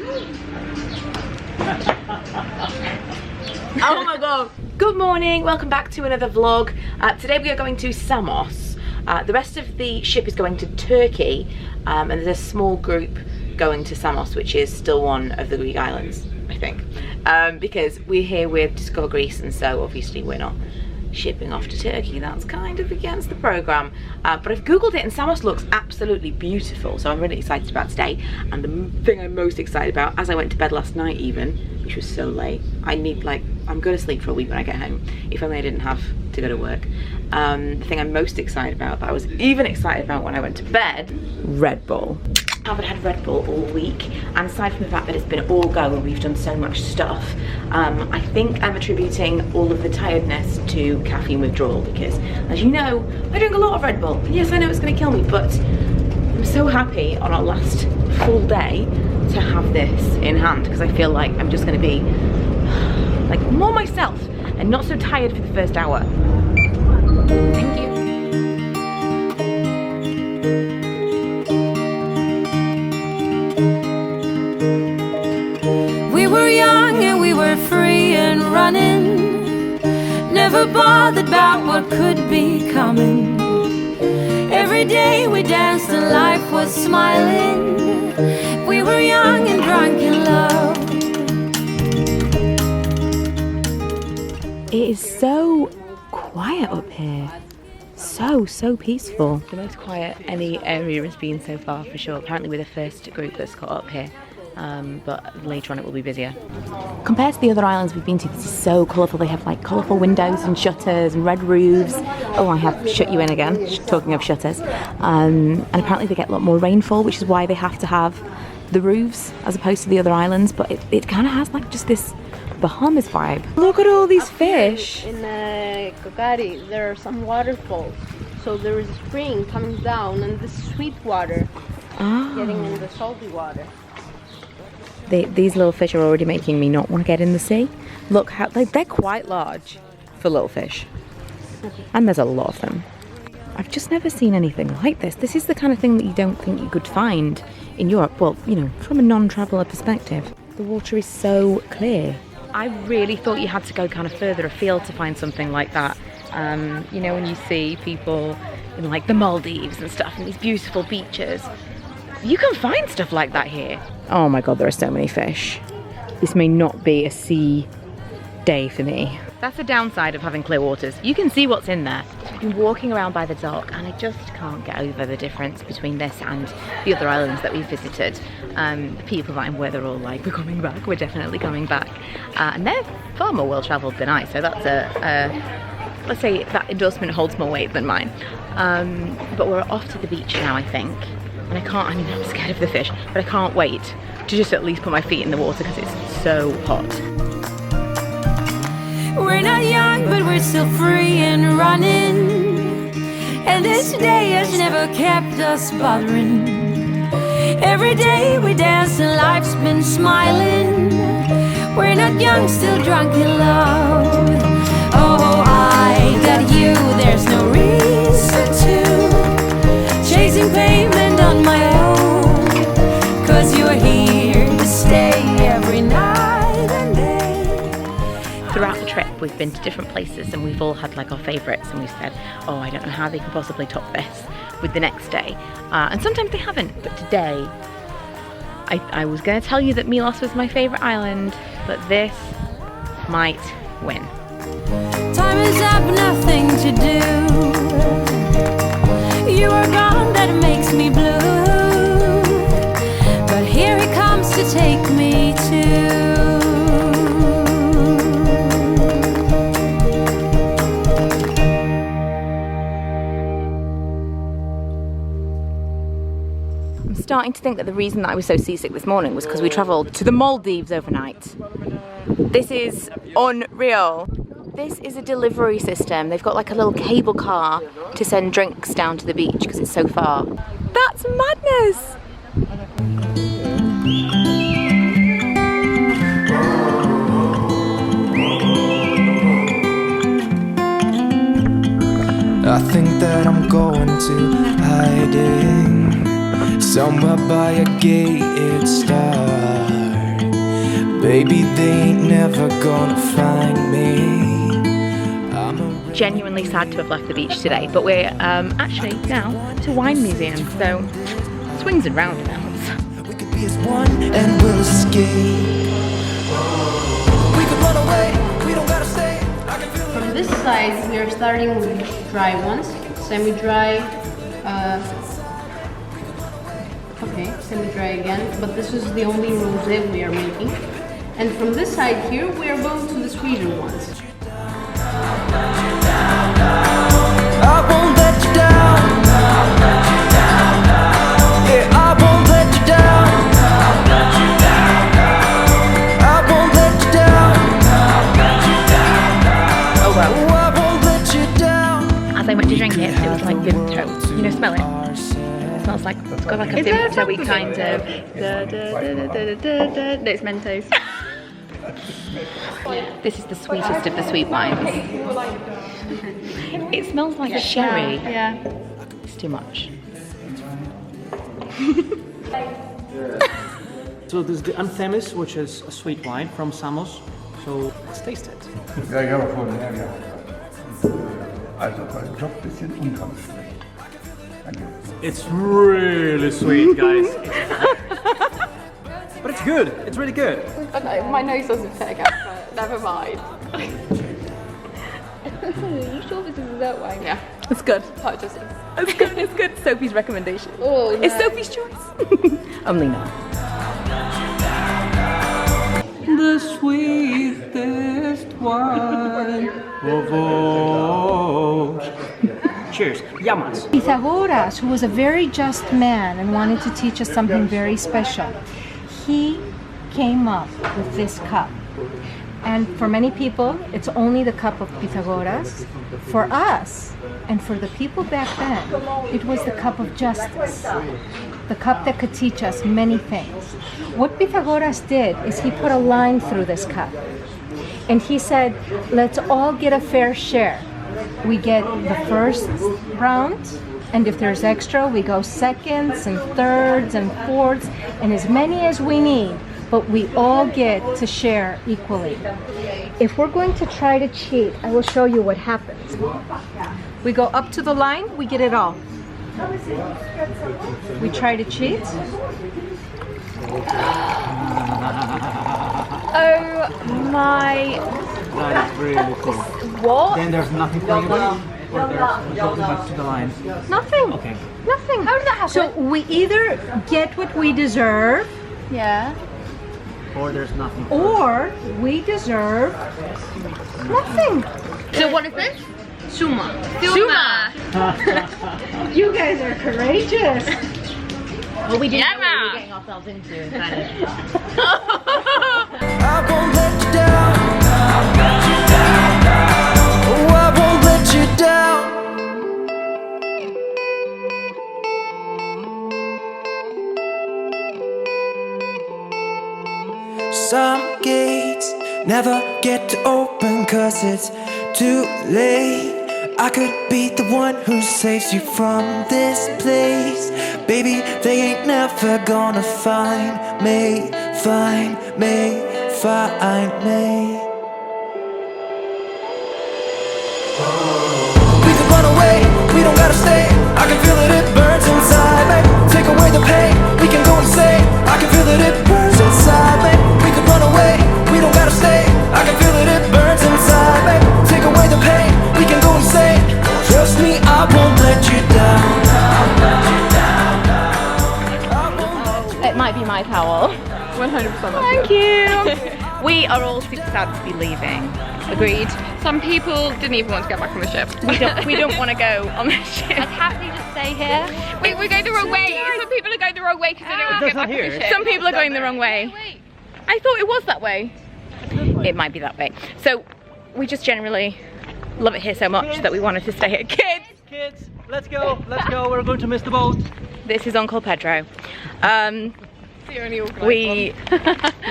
Oh my god. Good morning, welcome back to another vlog. Today we are going to Samos. The rest of the ship is going to Turkey, and there's a small group going to Samos, which is still one of the Greek islands, I think. Because we're here with Discover Greece, and so obviously we're not shipping off to Turkey. That's kind of against the programme. But I've googled it and Samos looks absolutely beautiful, so I'm really excited about today. And the thing I'm most excited about, as I went to bed last night even, which was so late, I'm going to sleep for a week when I get home, if only I didn't have to go to work. The thing I'm most excited about, that I was even excited about when I went to bed, Red Bull. I haven't had Red Bull all week, and aside from the fact that it's been all go and we've done so much stuff, I think I'm attributing all of the tiredness to caffeine withdrawal, because as you know, I drink a lot of Red Bull. Yes, I know it's going to kill me, but I'm so happy on our last full day to have this in hand, because I feel like I'm just going to be like more myself and not so tired for the first hour. Thank you. We were young and we were free and running, never bothered about what could be coming. Every day we danced and life was smiling. We were young and drunk in love. It is so quiet up here. So peaceful. The most quiet any area has been so far, for sure. Apparently we're the first group that's got up here. But later on it will be busier. Compared to the other islands we've been to, this is so colourful. They have like colourful windows and shutters and red roofs. Oh, I have shut you in again, talking of shutters. And apparently they get a lot more rainfall, which is why they have to have the roofs as opposed to the other islands. But it kind of has like just this Bahamas vibe. Look at all these fish. In Kokari, there are some waterfalls. So there is a spring coming down and this sweet water getting in the salty water. These little fish are already making me not want to get in the sea. Look how they're quite large for little fish, and there's a lot of them. I've just never seen anything like this. This is the kind of thing that you don't think you could find in Europe. Well, you know, from a non-traveller perspective. The water is so clear. I really thought you had to go kind of further afield to find something like that. You know, when you see people in like the Maldives and stuff, and these beautiful beaches, you can find stuff like that here. Oh my god, there are so many fish. This may not be a sea day for me. That's the downside of having clear waters. You can see what's in there. I've been walking around by the dock and I just can't get over the difference between this and the other islands that we've visited. The people that I'm with are all like, we're coming back, we're definitely coming back. And they're far more well travelled than I, so that's let's say that endorsement holds more weight than mine. But we're off to the beach now, I think. And I'm scared of the fish, but I can't wait to just at least put my feet in the water because it's so hot. We're not young, but we're still free and running. And this day has never kept us bothering. Every day we dance and life's been smiling. We're not young, still drunk in love. Oh, I got you, there's no reason to chasing pavement on my own, 'cause you're here to stay every night and day. Throughout the trip we've been to different places and we've all had like our favourites, and we've said, oh, I don't know how they can possibly top this with the next day. And sometimes they haven't, but today I was going to tell you that Milos was my favourite island, but this might win. Time is up, nothing to do. You are gone, that makes me blue. But here he comes to take me to. I'm starting to think that the reason that I was so seasick this morning was because we travelled to the Maldives overnight. This is unreal. This is a delivery system. They've got like a little cable car to send drinks down to the beach because it's so far. That's madness! I think that I'm going to hiding somewhere by a gated star. Baby, they ain't never gonna find me. Genuinely sad to have left the beach today, but we're actually now to Wine Museum, so swings and roundabouts. We could be as one and we'll escape. We could run away, we don't gotta stay. From this side, we are starting with dry ones, semi-dry, okay, semi-dry again, but this is the only rosé we are making. And from this side here, we are going to the sweeter ones. I won't let you down. Yeah, I won't let you down. I won't let you down. Oh well. Oh, I won't let you down. As I went to drink it, it was like Vimto. You know, smell it? It smells like, it's got like a Vimto-y kind of... No, it's Mentos. This is the sweetest of the sweet wines. It smells like sherry. Yeah. It's too much. So this is the Anthemis, which is a sweet wine from Samos. So let's taste it. Ja, ich habe vorhin hergehabt. Also bei Job ein bisschen umgangsflächig. Danke. It's really sweet, guys. But it's good. It's really good. Oh no, my nose doesn't take out, but never mind. Are you sure this is dessert wine? Yeah. It's good. Purchase. It's good. It's good. Sophie's recommendation. Oh, no. It's Sophie's choice. Only not. The sweetest wine of all. Cheers. Yamas. Pythagoras, who was a very just man and wanted to teach us something very special, he came up with this cup. And for many people, it's only the cup of Pythagoras. For us, and for the people back then, it was the cup of justice. The cup that could teach us many things. What Pythagoras did is he put a line through this cup. And he said, let's all get a fair share. We get the first round, and if there's extra, we go seconds and thirds and fourths, and as many as we need, but we all get to share equally. If we're going to try to cheat, I will show you what happens. We go up to the line, we get it all. We try to cheat. Oh my. That is really cool. What? Then there's nothing for anybody? Or there's something back to the line? Nothing. Okay. Nothing. How did that happen? So we either get what we deserve, Yeah. Or there's nothing. or we deserve nothing. So what is this? Suma. Suma. You guys are courageous. Well, we didn't Yeah, know what we ma. were getting ourselves into, kind of. I won't let you down. Oh, I won't let you down. Some gates never get to open 'cause it's too late. I could be the one who saves you from this place. Baby, they ain't never gonna find me, find me, find me. We could run away, we don't gotta stay. I can feel it, it burns inside me. Take away the pain, we can go insane. I can feel it, it burns inside me. We could run away, we don't gotta stay. I can feel it, it burns inside me. Take away the pain, we can go insane. Trust me, I won't let you down. It might be my towel. 100%. Thank you. We are all super sad to be leaving. Agreed. Some people didn't even want to get back on the ship. We don't want to go on the ship. I'd happily just stay here. We're going the wrong way. Some people are going the wrong way because they don't want to get back on the ship. Some people are going the wrong way. I thought it was that way. It might be that way. So we just generally love it here so much that we wanted to stay here. Kids, let's go. Let's go. We're going to miss the boat. This is Uncle Pedro. The only organised We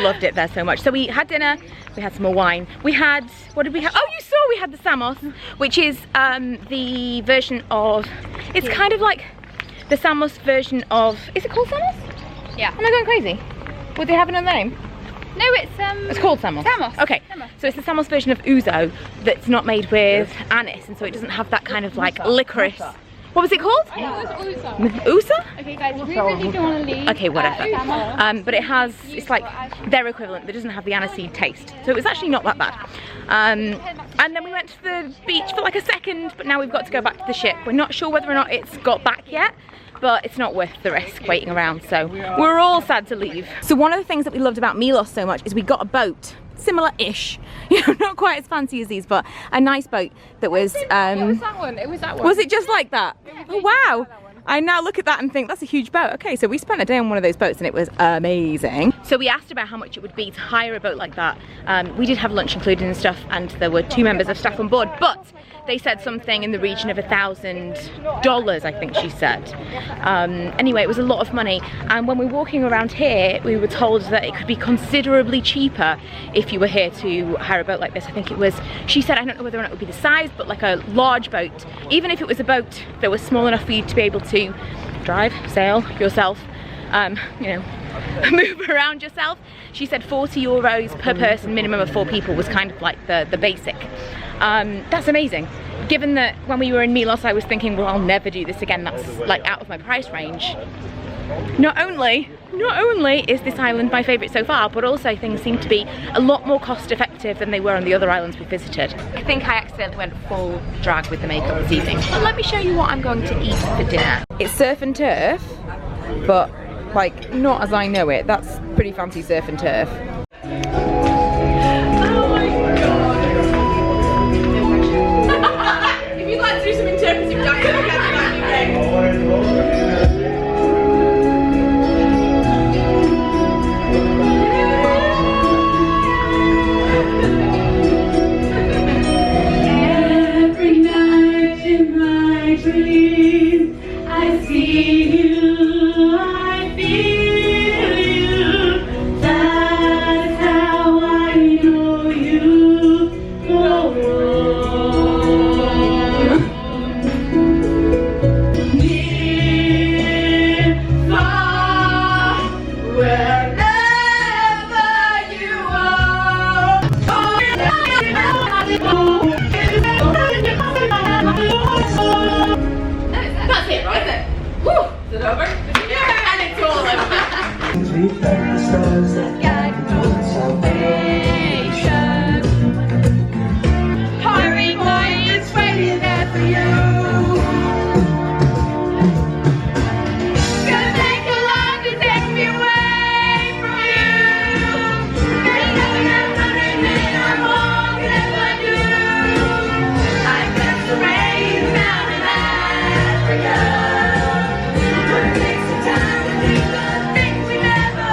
loved it there so much. So we had dinner, we had some more wine. We had, what did we have? Oh, you saw we had the Samos, which is the version of, it's kind of like the Samos version of, is it called Samos? Yeah. Am I going crazy? Would they have another name? No, It's called Samos. Samos. Okay, so it's the Samos version of ouzo that's not made with anise, and so it doesn't have that kind of like licorice. What was it called? It was ouzo. Ouzo? Okay guys, we really don't want to leave. Okay, whatever. But it has, it's like their equivalent that doesn't have the aniseed taste. So it was actually not that bad. And then we went to the beach for like a second, but now we've got to go back to the ship. We're not sure whether or not it's got back yet, but it's not worth the risk waiting around, so we're all sad to leave. So one of the things that we loved about Milos so much is we got a boat, similar-ish, you know, not quite as fancy as these, but a nice boat that was, It was that one, it was that one. was it just like that? Oh wow! I now look at that and think that's a huge boat. Okay, so we spent a day on one of those boats and it was amazing. So we asked about how much it would be to hire a boat like that. We did have lunch included and stuff, and there were 2 members of staff on board, but they said something in the region of $1,000, I think she said. Anyway, it was a lot of money, and when we were walking around here, we were told that it could be considerably cheaper if you were here to hire a boat like this. I think it was, she said, I don't know whether or not it would be the size, but like a large boat, even if it was a boat that was small enough for you to be able to drive, sail yourself, you know, move around yourself. She said 40 euros per person, minimum of 4 people, was kind of like the basic. That's amazing. Given that when we were in Milos, I was thinking, well, I'll never do this again. That's like out of my price range. Not only is this island my favourite so far, but also things seem to be a lot more cost effective than they were on the other islands we visited. I think I accidentally went full drag with the makeup this evening. But let me show you what I'm going to eat for dinner. It's surf and turf, but like not as I know it. That's pretty fancy surf and turf. Oh my god! If you'd like to do some interpretive dance, you can. Every night in my dream, I see you, I feel you. That's how I know you go on. Near, far, wherever you are. That's it, right there. Woo! Is it over? Yeah! And it's all over. Hurry, boy, it's waiting there for you. Gonna take a lot to take me away from you. There's nothing else underneath I won't ever do. I've got the rain down in Africa. But it takes some time to do the things we never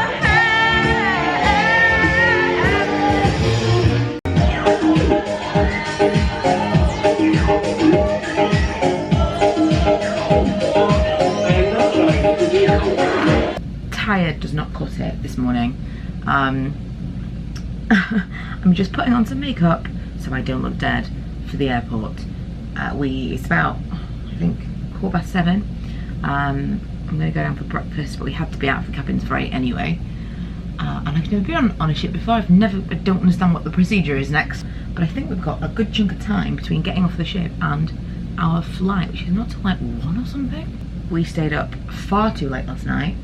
Tired does not cut it this morning. I'm just putting on some makeup so I don't look dead for the airport. It's about, I think, 7:15. I'm gonna go down for breakfast, but we have to be out for cabins for 8 anyway. And I've never been on a ship before. I don't understand what the procedure is next. But I think we've got a good chunk of time between getting off the ship and our flight, which is not till like 1 or something. We stayed up far too late last night.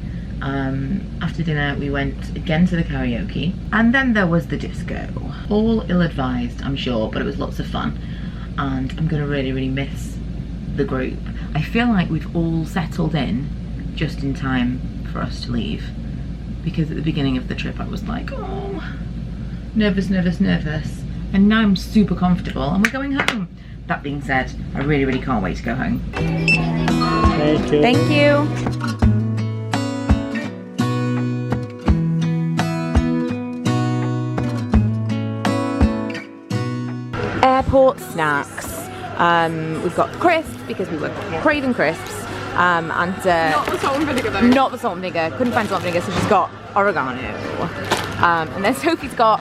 After dinner we went again to the karaoke, and then there was the disco. All ill-advised, I'm sure, but it was lots of fun, and I'm gonna really miss the group. I feel like we've all settled in just in time for us to leave, because at the beginning of the trip I was like, oh, nervous, and now I'm super comfortable and we're going home. That being said, I really can't wait to go home. Thank you. Thank you. Airport snacks. We've got crisps because we were craving crisps. And not the salt and vinegar though. Not the salt and vinegar. Couldn't find salt and vinegar, so she's got oregano. And then Sophie's got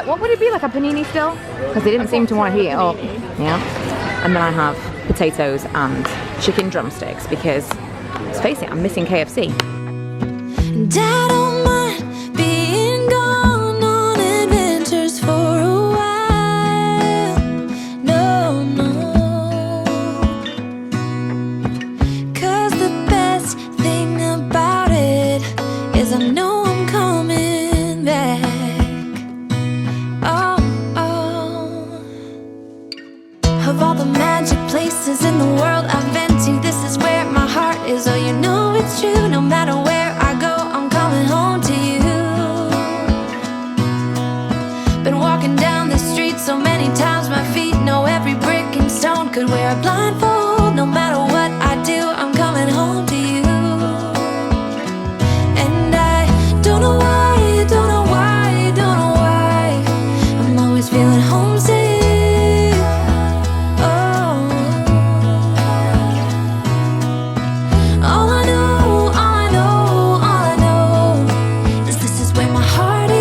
what would it be, like a panini still? Because they didn't seem to want to heat it up. Yeah. And then I have potatoes and chicken drumsticks because, let's face it, I'm missing KFC. And I don't mind being gone could wear a blindfold. No matter what I do, I'm coming home to you. And I don't know why, don't know why, don't know why I'm always feeling homesick. Oh, all I know, all I know, all I know is this is where my heart is.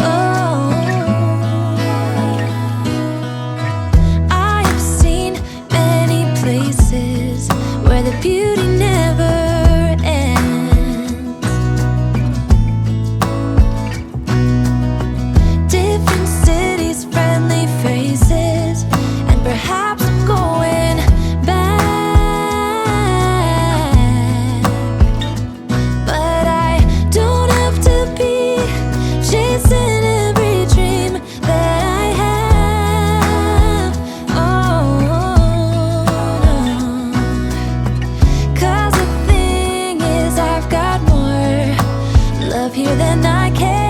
Oh, I've seen many places where the beauty never ends. Different cities, friendly faces, and perhaps I'm going back. But I don't have to be chasing every dream that I have. Oh, no. 'Cause the thing is, I've got more love here than I care.